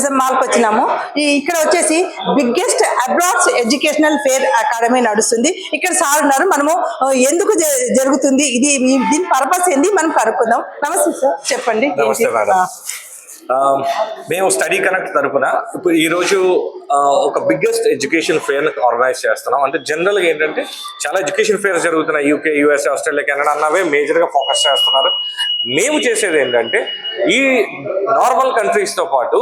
Tourism మాల్కి వచ్చినాము. ఇక్కడ వచ్చేసి biggest abroad educational fair academy నడుస్తుంది. ఇక్కడ సార్ ఉన్నారు, మనము ఎందుకు జరుగుతుంది, ఇది దీని పర్పస్ ఏంది మనం కనుక్కుందాం. నమస్తే సార్, చెప్పండి. మేము స్టడీ కనెక్ట్ తరపున ఇప్పుడు ఈరోజు ఒక బిగ్గెస్ట్ ఎడ్యుకేషన్ ఫేర్ ఆర్గనైజ్ చేస్తున్నాం. అంటే జనరల్గా ఏంటంటే చాలా ఎడ్యుకేషన్ ఫేర్స్ జరుగుతున్నాయి, యూకే, యూఎస్ఏ, ఆస్ట్రేలియా, కెనడా అన్నవే మేజర్గా ఫోకస్ చేస్తున్నారు. మేము చేసేది ఏంటంటే ఈ నార్మల్ కంట్రీస్తో పాటు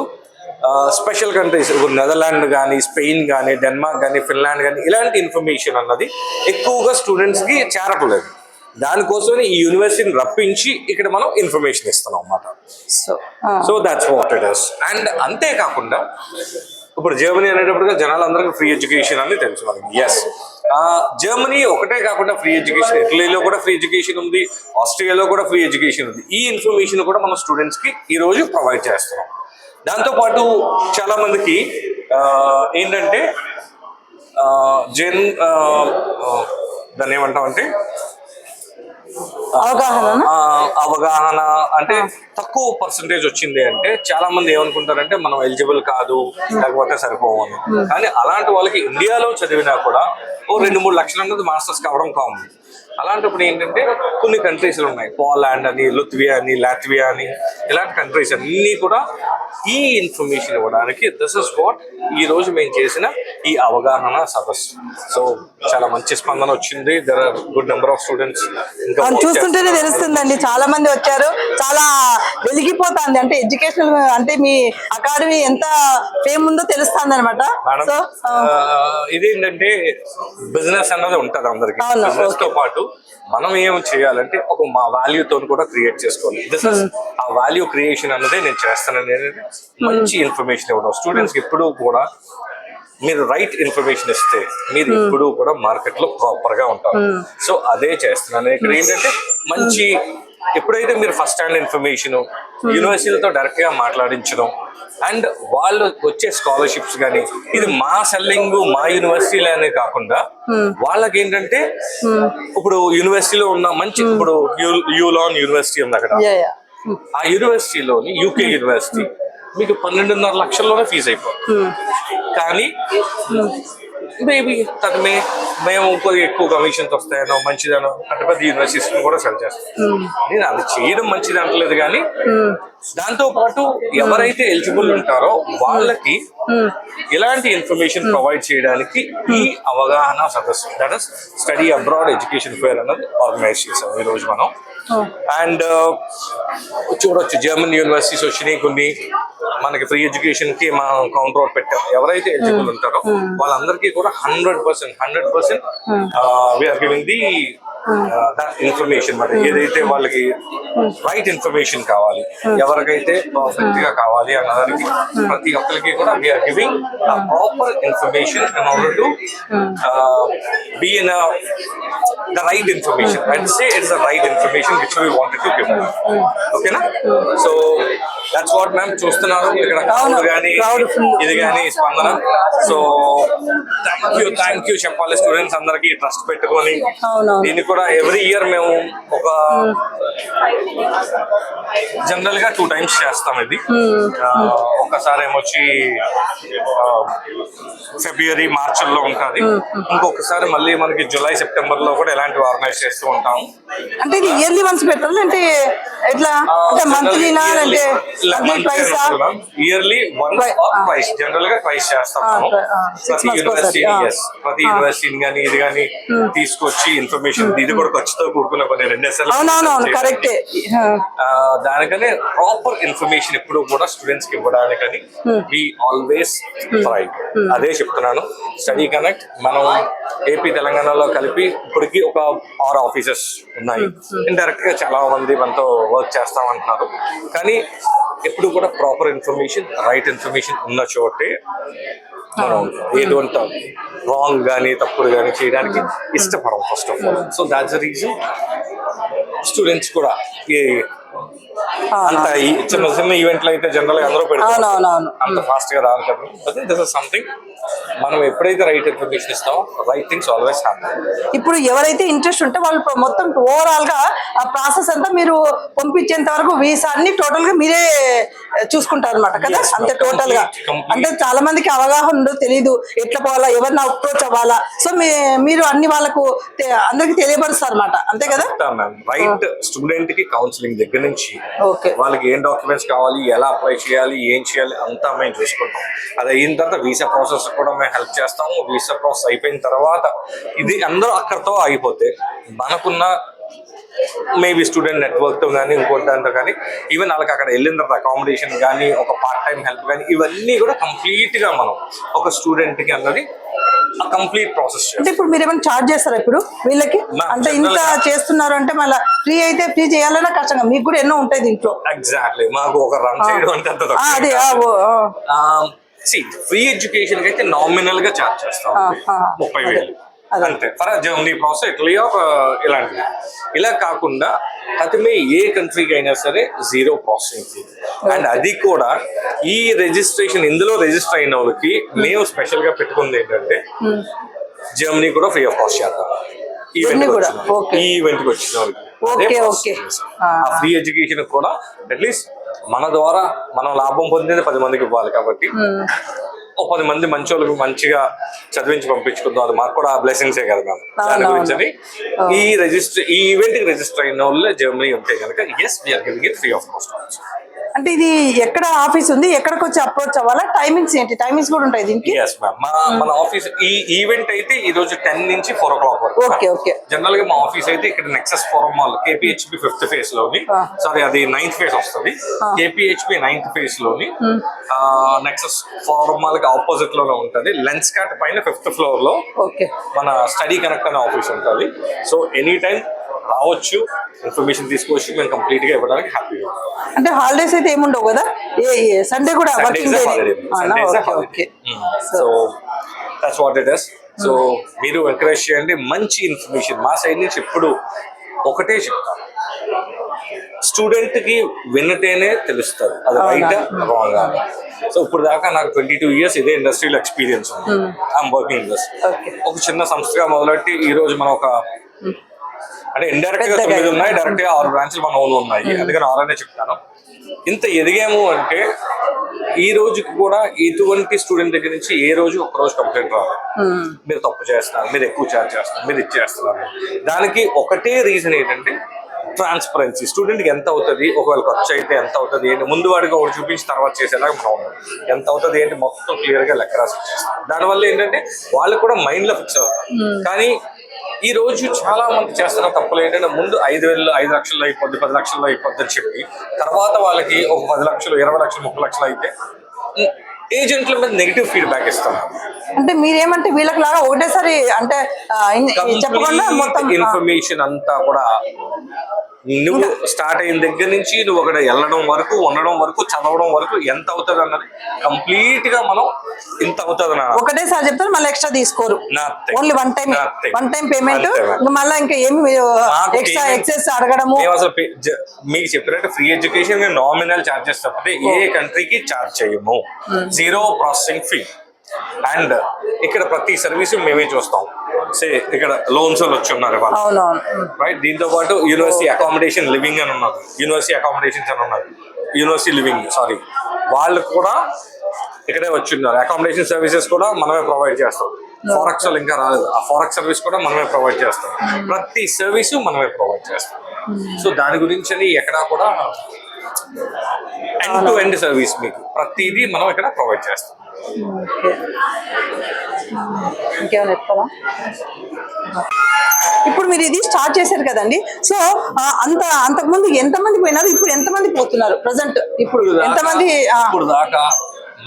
స్పెషల్ కంట్రీస్, ఇప్పుడు నెదర్లాండ్ కానీ, స్పెయిన్ కానీ, డెన్మార్క్ కానీ, ఫిన్లాండ్ కానీ ఇలాంటి ఇన్ఫర్మేషన్ అన్నది ఎక్కువగా స్టూడెంట్స్కి చేరట్లేదు. దానికోసమే ఈ యూనివర్సిటీని రప్పించి ఇక్కడ మనం ఇన్ఫర్మేషన్ ఇస్తున్నాం అన్నమాట. So that's what it is. And అంతేకాకుండా ఇప్పుడు జర్మనీ అనేటప్పటిగా జనాలందరికీ ఫ్రీ ఎడ్యుకేషన్ అని తెలుసు మనకి. ఎస్, జర్మనీ ఒకటే కాకుండా ఫ్రీ ఎడ్యుకేషన్, ఇటలీలో కూడా ఫ్రీ ఎడ్యుకేషన్ ఉంది, ఆస్ట్రేలియాలో కూడా ఫ్రీ ఎడ్యుకేషన్ ఉంది. ఈ ఇన్ఫర్మేషన్ కూడా మనం స్టూడెంట్స్కి ఈరోజు ప్రొవైడ్ చేస్తున్నాం. దాంతోపాటు చాలా మందికి ఏంటంటే దాన్ని ఏమంటామంటే అవగాహన అంటే తక్కువ పర్సంటేజ్ వచ్చింది అంటే చాలా మంది ఏమనుకుంటారంటే మనం ఎలిజిబుల్ కాదు, లేకపోతే సరిపోవని. కానీ అలాంటి వాళ్ళకి ఇండియాలో చదివినా కూడా 2-3 లక్షలు అన్నది మాస్టర్స్ కావడం కామన్. అలాంటప్పుడు ఏంటంటే కొన్ని కంట్రీస్లు ఉన్నాయి, పోలాండ్ అని, లుత్వియా అని, లాట్వియా అని, ఇలాంటి కంట్రీస్ అన్నీ కూడా ఈ ఇన్ఫర్మేషన్ ఇవ్వడానికి దిస్ ఇస్ వాట్ ఈ రోజు మేము చేసిన ఈ అవగాహన సదస్సు. సో చాలా మంచి స్పందన వచ్చింది. There are good number of students. చూస్తుంటేనే తెలుస్తుందండి, చాలా మంది వచ్చారు, చాలా వెలిగిపోతుంది. అంటే ఎడ్యుకేషన్ అంటే మీ అకాడమీ ఎంత ఫేమ్ ఉందో తెలుస్తుంది అనమాట. ఇదేంటంటే బిజినెస్ అన్నది ఉంటది అందరికి. బిజినెస్ తో పాటు మనం ఏం చేయాలంటే ఒక మా వాల్యూతో కూడా క్రియేట్ చేసుకోవాలి. దిస్ ఇస్ ఆ వాల్యూ క్రియేషన్ అన్నదే నేను చేస్తాను. మంచి ఇన్ఫర్మేషన్ ఇవ్వడం స్టూడెంట్స్ కి ఎప్పుడూ కూడా. మీరు రైట్ ఇన్ఫర్మేషన్ ఇస్తే మీరు ఎప్పుడూ కూడా మార్కెట్ లో ప్రాపర్ గా ఉంటారు. సో అదే చేస్తున్నాను ఇక్కడ. ఏంటంటే మంచి ఎప్పుడైతే మీరు ఫస్ట్ హ్యాండ్ ఇన్ఫర్మేషన్ యూనివర్సిటీలతో డైరెక్ట్ గా మాట్లాడించడం, అండ్ వాళ్ళు వచ్చే స్కాలర్షిప్స్ కానీ, ఇది మా సెల్లింగ్ మా యూనివర్సిటీలోనే కాకుండా వాళ్ళకి ఏంటంటే ఇప్పుడు యూనివర్సిటీలో ఉన్న మంచి, ఇప్పుడు యూలాన్ యూనివర్సిటీ ఉంది అక్కడ, ఆ యూనివర్సిటీలోని యూకే యూనివర్సిటీ మీకు 12.5 లక్షల్లోనే ఫీజు అయిపోతుంది. కానీ మేబీ మేము ఎక్కువ కమిషన్స్ వస్తాయనో మంచిదనో పెద్ద పెద్ద యూనివర్సిటీస్ కూడా సెల్ చేస్తాం. నేను అది చేయడం మంచిది అంటలేదు, కానీ దాంతో పాటు ఎవరైతే ఎలిజిబుల్ ఉంటారో వాళ్ళకి ఇలాంటి ఇన్ఫర్మేషన్ ప్రొవైడ్ చేయడానికి ఈ అవగాహన సదస్సు, that is study abroad education fair అన్నది ఆర్గనైజ్ చేసాం ఈ రోజు మనం. అండ్ చూడొచ్చు జర్మన్ యూనివర్సిటీస్ వచ్చినాయి కొన్ని. మనకి ఫ్రీ ఎడ్యుకేషన్ కి మనం కౌంటర్ అవుట్ పెట్టాం. ఎవరైతే ఎలిజిబుల్ ఉంటారో వాళ్ళందరికీ కూడా 100% వీఆర్ గివింగ్ ది ఇన్ఫర్మేషన్. మరి ఏదైతే వాళ్ళకి రైట్ ఇన్ఫర్మేషన్ కావాలి, ఎవరికైతే పర్ఫెక్ట్ గా కావాలి అన్నదానికి ప్రతి ఒక్కరికి కూడా we are giving proper information in order to be in the right information. I'd say it's the right information which we wanted to give. Okay na? So that's what ma'am చూస్తున్నారు ఇక్కడ క్రౌడ్ గానీ ఇది గానీ స్పందన. సో థ్యాంక్ యూ చెప్పాలి students అందరికి trust పెట్టుకొని. దీన్ని కూడా ఎవ్రీ ఇయర్ మేము ఒక జనరల్ గా 2 times చేస్తాం. ఇది ఒకసారి ఏమొచ్చి ఫిబ్రవరి మార్చిలో ఉంటుంది, ఇంకొకసారి మళ్ళీ మనకి జూలై సెప్టెంబర్ లో కూడా ఇలాంటివి ఆర్గనైజ్ చేస్తూ ఉంటాం. అంటే ఇది ఇయర్లీ వన్స్ పెట్టాలి అంటే ఎట్లా, అంటే మంత్లీనా అంటే yearly once or twice, general గా ట్వైస్ చేస్తాం. ప్రతి యూనివర్సిటీ కానీ ఇది కానీ తీసుకొచ్చి ఇన్ఫర్మేషన్, ఇది కూడా ఖర్చుతో కూడుకున్న కొన్ని 2 దానికనే ప్రాపర్ ఇన్ఫర్మేషన్ ఎప్పుడు కూడా స్టూడెంట్స్ కి ఇవ్వడానికని వి ఆల్వేస్ ట్రై. అదే చెప్తున్నాను. స్టడీ కనెక్ట్ మనం ఏపీ తెలంగాణలో కలిపి ఇప్పటికీ ఒక 6 ఆఫీసెస్ ఉన్నాయి. ఇండైరెక్ట్ గా చాలా మంది మనతో వర్క్ చేస్తామంటున్నారు. కానీ ఎప్పుడు కూడా ప్రాపర్ ఇన్ఫర్మేషన్, రైట్ ఇన్ఫర్మేషన్ ఉన్న చోటే మనం ఏదో రాంగ్ కానీ తప్పుడు కానీ చేయడానికి ఇష్టపడం first of all. So that's the reason students కూడా అంత ఈ చిన్న చిన్న ఈవెంట్లు అయితే జనరల్ గా అందరూ పెడతారు, అవునవునవును. అంత ఫాస్ట్ గా రాదు కదా. దిస్ ఇస్ సంథింగ్ మనం ఎప్పుడైతే రైట్ ఇన్ఫర్మేషన్ ఇస్తామో రైట్ థింగ్స్ ఆల్వేస్ హ్యాపీ. ఇప్పుడు ఎవరైతే ఇంట్రెస్ట్ ఉంటే వాళ్ళు మొత్తం ఓవరాల్ గా ఆ ప్రాసెస్ అంతా మీరు పంపించేంత వరకు వీసా అన్ని టోటల్ గా మీరే చూసుకుంటారు అనమాట కదా. Yes, అంతే టోటల్ గా. complete. అంటే చాలా మందికి అవగాహన ఉండదు, తెలియదు ఎట్లా పోవాలా, ఎవరిని అప్రోచ్ అవ్వాలా. సో మీరు అన్ని వాళ్ళకు అందరికి తెలియపరుస్తారు అనమాట, అంతే కదా. రైట్ స్టూడెంట్ కి కౌన్సిలింగ్ దగ్గర నుంచి ఓకే. వాళ్ళకి ఏం డాక్యుమెంట్స్ కావాలి, ఎలా అప్లై చేయాలి, ఏం చేయాలి అంతా మేము చూసుకుంటాం. అది అయిన తర్వాత వీసా ప్రాసెస్ కూడా మేము హెల్ప్ చేస్తాము. వీసా ప్రాసెస్ అయిపోయిన తర్వాత ఇది అందరూ అక్కడితో ఆగిపోతే మనకున్న మేబీ స్టూడెంట్ నెట్వర్క్ తో కానీ ఇంకోటి దాంతో కానీ ఈవెన్ వాళ్ళకి అక్కడ వెళ్ళిన తర్వాత అకామిడేషన్ కానీ ఒక పార్ట్ టైం హెల్ప్ కానీ ఇవన్నీ కూడా కంప్లీట్ గా మనం ఒక స్టూడెంట్ కి అన్నది ఆ కంప్లీట్ ప్రాసెస్ అంటే ఇప్పుడు మీరు ఏమైనా చార్జ్ చేస్తారా ఇప్పుడు వీళ్ళకి? అంటే ఇంత చేస్తున్నారు అంటే మళ్ళీ ఫ్రీ అయితే ఫ్రీ చేయాలన్నా కష్టంగా, మీకు కూడా ఎన్నో ఉంటాయి దీంట్లో. ఎగ్జాక్ట్లీ మాకు ఒక రన్ చేయడం అంటే అంత అది ఫ్రీ ఎడ్యుకేషన్ కి అయితే నామినల్ గా చార్జ్ చేస్తాం 30,000 అంతే ఫర్ జర్మనీ ప్రాసెస్ ఇటలీ ఇలాంటివి. ఇలా కాకుండా అతమే ఏ కంట్రీకి అయినా సరే జీరో ప్రాసెసింగ్ ఫీ. అండ్ అది కూడా ఈ రిజిస్ట్రేషన్ ఇందులో రిజిస్టర్ అయిన వాళ్ళకి మేము స్పెషల్ గా పెట్టుకుంది ఏంటంటే జర్మనీ కూడా ఫ్రీ ఆఫ్ కాస్ట్ చేద్దాం ఈ ఈవెంట్ కి వచ్చిన వాళ్ళకి. ఆ ఫ్రీ ఎడ్యుకేషన్ కూడా అట్లీస్ట్ మన ద్వారా మనం లాభం పొందేది 10 మందికి ఇవ్వాలి కాబట్టి ఓ 10 మంది మంచి వాళ్ళకి మంచిగా చదివించి పంపించుకుందాం. అది మాకు కూడా బ్లెస్సింగ్సే కదా మ్యామ్. దాని గురించి ఈ ఈవెంట్ కి రిజిస్టర్ అయిన వాళ్ళు జర్మనీ ఉంటే కనుక yes we are giving it free of cost. అంటే ఇది ఎక్కడ ఆఫీస్ ఉంది, ఎక్కడికి వచ్చి అప్రోచ్ అవ్వాలా, టైమింగ్స్ ఏంటి? టైమింగ్స్ కూడా ఉంటాయి దీనికి? Yes ma'am. మన ఆఫీస్ ఈ ఈవెంట్ అయితే ఈ రోజు 10 నుంచి 4 o'clock వరకు. Okay okay. జనరల్ గా మా ఆఫీస్ అయితే ఇక్కడ Nexus forum mall KPHP 5th phase లోని, సారీ అది 9th phase వస్తుంది. KPHP 9th phase లోని నెక్సస్ ఫోరం మాల్ కి ఆపోజిట్ లోనే ఉంటది. లెన్స్ కార్ట్ పైన 5th floor లో మన స్టడీ కనెక్ట్ అనే ఆఫీస్ ఉంటుంది. సో ఎనీ టైం రావచ్చు, ఇన్ఫర్మేషన్ తీసుకోవచ్చు. మేము కంప్లీట్ గా ఇవ్వడానికి హ్యాపీగా ఉంటాం. అంటే హాలిడేస్ అయితే ఏముండవు కదా, సండే కూడా working day. So that's what it is. So మీరు ఎంకరేజ్ చేయండి, మంచి ఇన్ఫర్మేషన్ మా సైడ్ నుంచి ఎప్పుడు ఒకటే చెప్తాను, స్టూడెంట్ కి విన్నటేనే తెలుస్తుంది అది రైట్ రాంగ్ అని. సో ఇప్పుడు దాకా నాకు 22 years ఇదే ఇండస్ట్రీలో ఎక్స్పీరియన్స్ ఉంది. I'm working in this. ఒక చిన్న సంస్థగా మొదలెట్టి ఈ రోజు మనం ఒక అంటే ఇండైరెక్ట్ గా 9 ఉన్నాయి, డైరెక్ట్ గా 6 బ్రాంచ్లు మన ఓన్ ఉన్నాయి. అందుకని 6 అనే చెప్తాను. ఇంత ఎదిగాము అంటే ఈ రోజుకి కూడా ఎటువంటి స్టూడెంట్ దగ్గర నుంచి ఏ రోజు ఒక రోజు కంప్లైంట్ రావాలి, మీరు తప్పు చేస్తున్నారు, మీరు ఎక్కువ ఛార్జ్ చేస్తున్నారు, మీరు ఇచ్చేస్తున్నారు. దానికి ఒకటే రీజన్ ఏంటంటే ట్రాన్స్పరెన్సీ. స్టూడెంట్ కి ఎంత అవుతుంది, ఒకవేళ ఖర్చు అయితే ఎంత అవుతుంది ఏంటి, ముందు వాడికి ఒకటి చూపించి తర్వాత చేసేలాగా మనం ఎంత అవుతుంది ఏంటి మొత్తం క్లియర్ గా లెక్క రాసి ఇచ్చేస్తాం. దానివల్ల ఏంటంటే వాళ్ళకి కూడా మైండ్ లో ఫిక్స్ అవుతారు. కానీ ఈ రోజు చాలా మంది చేస్తున్న తప్పులు ఏంటంటే ముందు 5,000 5 లక్షల్లో అయిపోద్ది, 10 లక్షల్లో అయిపోద్ది అని చెప్పి తర్వాత వాళ్ళకి ఒక 10 లక్షలు 20 లక్షలు 30 లక్షలు అయితే ఏజెంట్ల మీద నెగిటివ్ ఫీడ్బ్యాక్ ఇస్తున్నారు. అంటే మీరేమంటే వీళ్ళకి లాగా ఒకటేసారి అంటే చెప్పకుండా మొత్తం ఇన్ఫర్మేషన్ అంతా కూడా నువ్వు స్టార్ట్ అయిన దగ్గర నుంచి నువ్వు అక్కడ వెళ్ళడం వరకు, ఉండడం వరకు, చదవడం వరకు ఎంత అవుతుంది అన్నది కంప్లీట్ గా మనం ఇంత అవుతుంది అన్న ఒకటేసారి చెప్తారు, మళ్ళీ ఎక్స్ట్రా తీసుకోరు. ఓన్లీ వన్ టైం పేమెంట్, మళ్ళీ ఇంకా ఏమి ఎక్స్ట్రా ఎక్సెస్ అడగడము. అసలు మీకు చెప్పినట్టు ఫ్రీ ఎడ్యుకేషన్ నామినల్ చార్జెస్ తప్పితే ఏ కంట్రీకి చార్జ్ చేయము. Zero processing fee. అండ్ ఇక్కడ ప్రతి సర్వీస్ మేమే చూస్తాం. సే ఇక్కడ లోన్స్ వచ్చి ఉన్నారు రైట్. దీంతో పాటు యూనివర్సిటీ అకామిడేషన్ లివింగ్ అని ఉన్నారు, యూనివర్సిటీ అకామిడేషన్స్ అని ఉన్నారు, యూనివర్సిటీ లివింగ్ సారీ వాళ్ళు కూడా ఇక్కడే వచ్చి ఉన్నారు. అకామిడేషన్ సర్వీసెస్ కూడా మనమే ప్రొవైడ్ చేస్తాం. ఫారెక్స్ ఇంకా రాలేదు, ఆ ఫారెక్స్ సర్వీస్ కూడా మనమే ప్రొవైడ్ చేస్తాం. ప్రతి సర్వీసు మనమే ప్రొవైడ్ చేస్తాం. సో దాని గురించి ఎక్కడా కూడా ఎండ్ టు ఎండ్ సర్వీస్ మీకు ప్రతిదీ మనం ఇక్కడ ప్రొవైడ్ చేస్తాం. ఇంకేమైనా చెప్తారా? ఇప్పుడు మీరు ఇది స్టార్ట్ చేశారు కదండి, సో అంతకుముందు ఎంతమంది పోయినారు, ఇప్పుడు ఎంతమంది పోతున్నారు ప్రజెంట్? ఇప్పుడు ఎంతమంది? ఇప్పుడు దాకా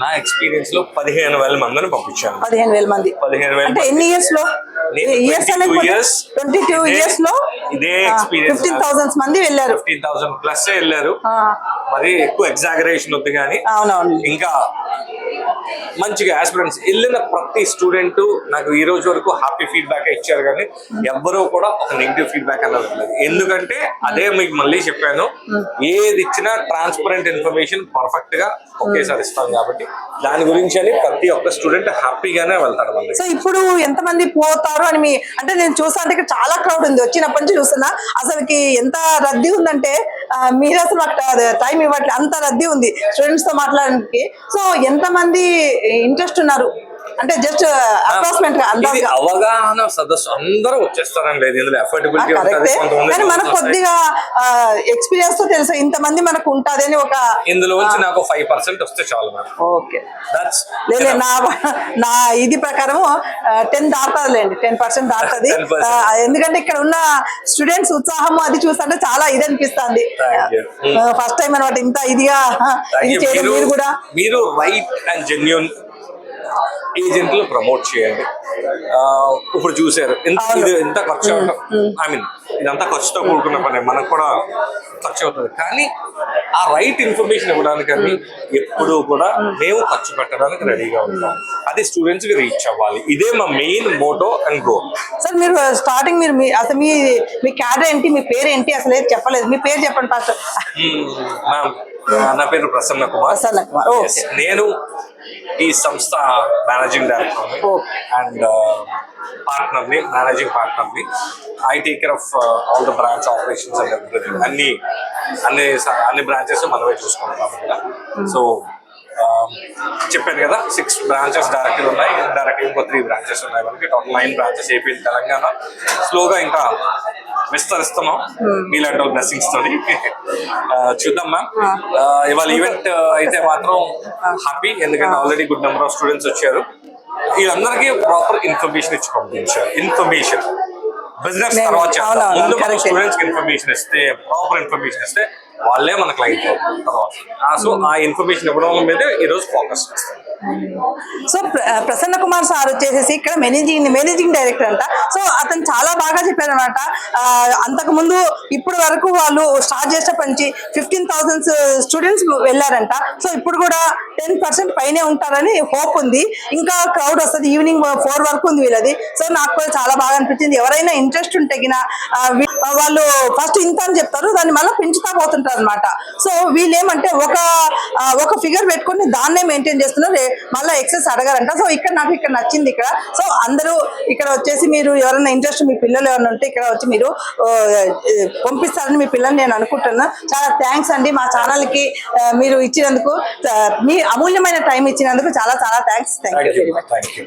నా ఎక్స్పీరియన్స్ లో 15,000 మందిని పంపించాను. 15,000 మంది. 15,000 అంటే ఎన్ని ఇయర్స్ లో? 22 ఇయర్స్ లో ఇదే ఎక్స్పీరియన్స్ 15,000 మంది వెళ్ళారు. 15,000 ప్లస్ వెళ్ళారు. మరి ఎక్కువ ఎగ్జాగరేషన్ ఉంది కానీ అవునవును ఇంకా మంచిగా ఆస్పిరెంట్స్ వెళ్ళిన ప్రతి స్టూడెంట్ నాకు ఈ రోజు వరకు హ్యాపీ ఫీడ్బ్యాక్ ఇచ్చారు, కానీ ఎవ్వరూ కూడా ఒక నెగిటివ్ ఫీడ్బ్యాక్ అన్నది లేదు. ఎందుకంటే అదే మీకు మళ్ళీ చెప్పాను, ఏది ఇచ్చినా ట్రాన్స్పరెంట్ ఇన్ఫర్మేషన్ పర్ఫెక్ట్ గా ఒకేసారి ఇస్తాం కాబట్టి దాని గురించి అని ప్రతి ఒక్క స్టూడెంట్ హ్యాపీగానే వెళ్తాడు మళ్ళీ. సో ఇప్పుడు ఎంతమంది పోతారు అని మీ అంటే నేను చూసా అంటే ఇక్కడ చాలా క్రౌడ్ ఉంది, వచ్చినప్పటి నుంచి చూస్తున్నా అసలుకి ఎంత రద్దీ ఉందంటే మీరు అసలు మాకు టైం ఇవ్వట్లేదు, అంత రద్దీ ఉంది స్టూడెంట్స్ తో మాట్లాడడానికి. సో ఎంతమంది ఇంట్రెస్ట్ ఉన్నారు అంటే జస్ట్ అప్రాక్సిమేట్ గా ఇది అవగాహన సదస్సు అందరూ వచ్చేస్తారని లేదు, ఇందులో ఎఫర్టబిలిటీ కరెక్టే, కానీ మనకు కొద్దిగా ఎక్స్పీరియన్స్ తో తెలుసు ఇంతమంది మనకు ఉంటది అని ఒక ఇందులో నుంచి నాకు 5% వస్తే చాలు మేడం. ఓకే లేదు నా ఇది ప్రకారం 10 దాటుతుందిలేండి, 10% దాటుతుంది. 10%. ఎందుకంటే ఇక్కడ ఉన్న స్టూడెంట్స్ ఉత్సాహం అది చూస్తుంటే చాలా ఇది అనిపిస్తుంది. ఫస్ట్ టైం అనమాట ఇంత ఇదిగా ఇది చేయడం. మీరు కూడా మీరు రైట్ అండ్ జెన్యూన్ ఏజెంట్లు ప్రమోట్ చేయండి. ఇప్పుడు చూసారు ఇది ఎంత ఖర్చు అవుతుంది, ఐ మీన్ ఇదంతా ఖర్చుతో కూడుకున్న పని, మనకు కూడా ఖర్చు అవుతుంది, కానీ ఆ రైట్ ఇన్ఫర్మేషన్ ఇవ్వడానికి ఎప్పుడు కూడా మేము ఖర్చు పెట్టడానికి రెడీగా ఉంటాం. అది స్టూడెంట్స్ కి రీచ్ అవ్వాలి, ఇదే మా main motto and goal. Sir మీరు స్టార్టింగ్ మీరు అసలు మీ క్యాడర్ ఏంటి, మీ పేరు ఏంటి, అసలు ఏది చెప్పలేదు, మీ పేరు చెప్పండి ఫస్ట్. మ్యామ్ నా పేరు ప్రసన్న కుమార్. Yes, నేను ఈ సంస్థ మేనేజింగ్ డైరెక్టర్ అండ్ పార్ట్నర్ని, మేనేజింగ్ పార్ట్నర్ని. I take care of all the branch operations and everything. అన్ని బ్రాంచెస్ మనమే చూసుకుంటాం. సో చెప్పాను కదా 6 బ్రాంచెస్ డైరెక్ట్ ఉన్నాయి, డైరెక్ట్ ఇంకో 3 బ్రాంచెస్ ఉన్నాయి, మనకి టోటల్ 9 బ్రాంచెస్ ఏపీ తెలంగాణ. స్లోగా ఇంకా విస్తరిస్తున్నాం మీలాంటి బ్లెస్సింగ్స్ తోని. చూద్దాం మ్యామ్. ఇవాళ ఈవెంట్ అయితే మాత్రం హ్యాపీ, ఎందుకంటే already good number of students వచ్చారు. వీళ్ళందరికీ ప్రాపర్ ఇన్ఫర్మేషన్ ఇచ్చి పంపించారు. ఇన్ఫర్మేషన్ బిజినెస్ తర్వాత చేస్తాం, ముందు మన స్టూడెంట్స్ కి ఇన్ఫర్మేషన్ ఇస్తే, ప్రాపర్ ఇన్ఫర్మేషన్ ఇస్తే వాళ్ళే మన క్లయింట్ తర్వాత. సో ఆ ఇన్ఫర్మేషన్ ఇవ్వడం మీద ఈరోజు ఫోకస్ చేస్తాం. సో ప్రసన్న కుమార్ సార్ వచ్చేసి ఇక్కడ మేనేజింగ్ డైరెక్టర్ అంట. సో అతను చాలా బాగా చెప్పారు అనమాట. అంతకు ముందు ఇప్పుడు వరకు వాళ్ళు స్టార్ట్ చేసేప్పటి నుంచి 15,000 స్టూడెంట్స్ వెళ్ళారంట. సో ఇప్పుడు కూడా 10% పైనే ఉంటారని హోప్ ఉంది. ఇంకా క్రౌడ్ వస్తుంది, ఈవినింగ్ 4 వరకు ఉంది వీళ్ళది. సో నాకు కూడా చాలా బాగా అనిపించింది. ఎవరైనా ఇంట్రెస్ట్ ఉంటే వాళ్ళు ఫస్ట్ ఇంత అని చెప్తారు, దాన్ని మళ్ళీ పెంచుతా పోతుంటారు అనమాట. సో వీళ్ళు ఏమంటే ఒక ఫిగర్ పెట్టుకొని దాన్నే మెయింటైన్ చేస్తున్నారు, మళ్ళీ ఎక్సెస్ అడగారంట. సో నాకు ఇక్కడ నచ్చింది ఇక్కడ. సో అందరూ ఇక్కడ వచ్చేసి మీరు ఎవరైనా ఇంట్రెస్ట్ మీ పిల్లలు ఎవరైనా ఉంటే ఇక్కడ వచ్చి మీరు పంపిస్తారని మీ పిల్లల్ని నేను అనుకుంటున్నా. చాలా థ్యాంక్స్ అండి మా ఛానల్ కి మీరు ఇచ్చినందుకు, మీ అమూల్యమైన టైం ఇచ్చినందుకు చాలా thanks. Thank you very much.